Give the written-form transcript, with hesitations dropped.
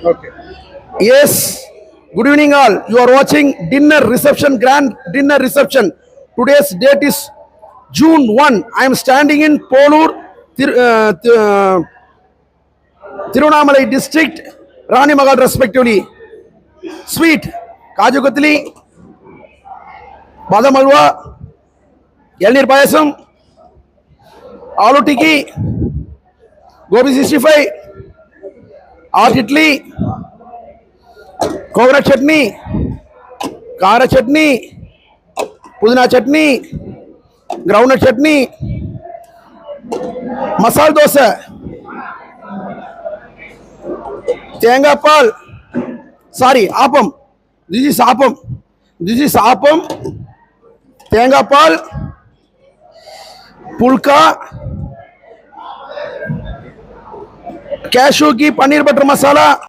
Okay. Yes, good evening all. You are watching dinner reception, grand dinner reception. Today's date is June 1. I am standing in Polur, Tirunamalai district, Rani Magal respectively. Sweet, Kaju Katli, Badam Alwa, Yelnir Payasam, Aloo Tikki, Gobi 65, Hot Idli, Cobra Chutney, Kara Chutney, Pudina Chutney, Groundnut Chutney, Masala Dosa, Tenga Pal, sorry, Appam. This is Appam. This is Appam, Tenga Pal, Pulka, cashew ghee, paneer butter masala.